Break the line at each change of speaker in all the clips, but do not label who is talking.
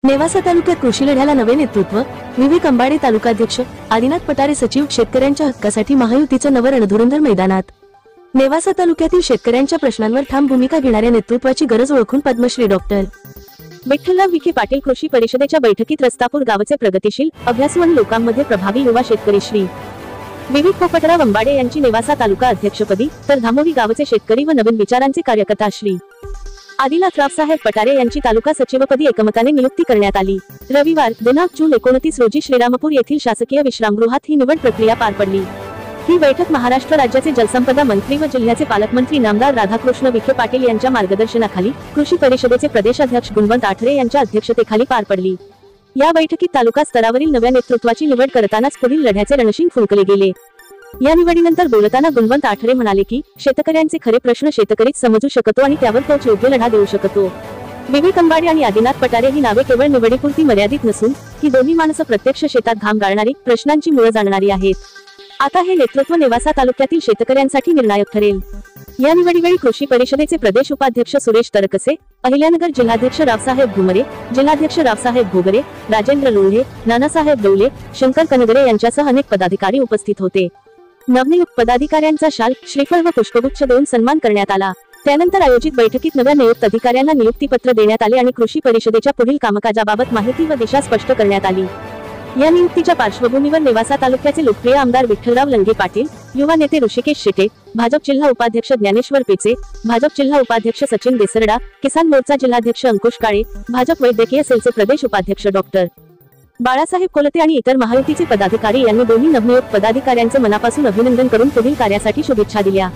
नेवासा तालुक्यात कृषी लढ्याला नवे नेतृत्व, विवेक अंबाडे तालुकाध्यक्ष, आदिनाथ पटारे सचिव. शेतकऱ्यांच्या हक्कासाठी महायुतीचं नवं रणधुरंधर मैदानात. नेवासा तालुक्यातील शेतकऱ्यांच्या प्रश्नांवर ठाम भूमिका घेणाऱ्या नेतृत्वाची गरज ओळखून पद्मश्री डॉक्टर विठ्ठलराव विखे पाटील कृषी परिषदेच्या बैठकीत रस्तापूर गावचे प्रगतिशील, अभ्यासू आणि लोकांमध्ये प्रभावी युवा शेतकरी श्री विवेक पोपटराव अंबाडे यांची नेवासा तालुका अध्यक्षपदी, तर धामोरी गावचे शेतकरी व नवीन विचारांचे कार्यकर्ता श्री आदिनाथ रावसाहेब पटारे यांची तालुका सचिवपदी एकमताने नियुक्ती करण्यात आली. रविवार दिनांक जून 29 रोजी श्रीरामपूर येथील शासकीय विश्रामगृहात ही निवड प्रक्रिया पार पडली. ही बैठक महाराष्ट्र राज्याचे जलसंपदा मंत्री व जिल्ह्याचे पालकमंत्री नामदार राधाकृष्ण विखे पाटील यांच्या मार्गदर्शनाखाली कृषी परिषदेचे प्रदेशाध्यक्ष गुणवंत आठरे यांच्या अध्यक्षतेखाली पार पडली. या बैठकीत तालुका स्तरावरील नव्या नेतृत्वाची निवड करतानाच पुढील लढ्याचे रणशिंग फुंकले गेले. या निवडीनंतर बोलताना गुणवंत आठरे म्हणाले की शेतकऱ्यांचे खरे प्रश्न शेतकरीच समजू शकतो आणि त्यावर तोच योग्य लढा देऊ शकतो. विवेक अंबाडे आणि आदिनाथ पटारे ही नावे केवळ निवडीपुरती मर्यादित नसून ही दोन्ही माणसं प्रत्यक्ष शेतात घाम गाळणारी, प्रश्नांची मुळं जाणणारी आहेत. आता हे नेतृत्व नेवासा तालुक्यातील शेतकऱ्यांसाठी निर्णायक ठरेल. या निवडीवेळी कृषी परिषदेचे प्रदेश उपाध्यक्ष सुरेश तरकसे, अहिल्यानगर जिल्हाध्यक्ष रावसाहेब घुमरे, जिल्हाध्यक्ष रावसाहेब भोगरे, राजेंद्र लोढे, नानासाहेब डौले, शंकर कनगरे यांच्यासह अनेक पदाधिकारी उपस्थित होते. नवनियुक्त पदाधिकाऱ्यांचा शाल, श्रीफळ व पुष्पगुच्छ देऊन सन्मान करण्यात आला. त्यानंतर आयोजित बैठकीत नव्या नियुक्त अधिकाऱ्यांना नियुक्तीपत्र देण्यात आले आणि कृषी परिषदेच्या पुढील कामकाजाबाबत माहिती व दिशा स्पष्ट करण्यात आली. या नियुक्तीच्या पार्श्वभूमीवर नेवासा तालुक्याचे लोकप्रिय आमदार विठ्ठलराव लंगे पाटील, युवा नेते ऋषिकेश शेटे, भाजप जिल्हा उपाध्यक्ष ज्ञानेश्वर पेचे, भाजप जिल्हा उपाध्यक्ष सचिन देसरडा, किसान मोर्चा जिल्हाध्यक्ष अंकुश काळे, भाजप वैद्यकीय सेलचे प्रदेश उपाध्यक्ष डॉक्टर बाळासाहेब कोलते आणि इतर महायुतीचे पदाधिकारी यांनी दोन्ही नवनियुक्त पदाधिकाऱ्यांचे मनापासून अभिनंदन करून पुढील कार्यासाठी शुभेच्छा दिल्या.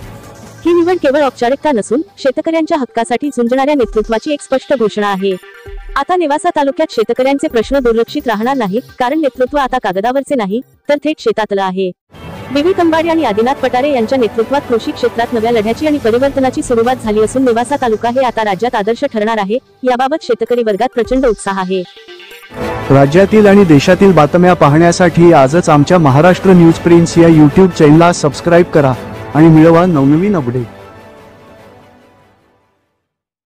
ही निवड केवळ औपचारिकता नसून शेतकऱ्यांच्या हक्कासाठी झुंजणाऱ्या नेतृत्वाची एक स्पष्ट घोषणा आहे. आता नेवासा तालुक्यात शेतकऱ्यांचे प्रश्न दुर्लक्षित राहणार नाहीत, कारण नेतृत्व आता कागदावरचे नाही तर थेट शेतातलं आहे. विवेक अंबाडे आणि आदिनाथ पटारे यांच्या नेतृत्वात कृषी क्षेत्रात नव्या लढ्याची आणि परिवर्तनाची सुरुवात झाली असून नेवासा तालुका हे आता राज्यात आदर्श ठरणार आहे. याबाबत शेतकरी वर्गात प्रचंड उत्साह आहे.
राज्यातील आणि देशातील बातम्या पाहण्यासाठी आजच आमच्या महाराष्ट्र न्यूज प्रिन्स या YouTube चॅनलला सबस्क्राईब करा आणि मिळवा नवनवीन अपडेट.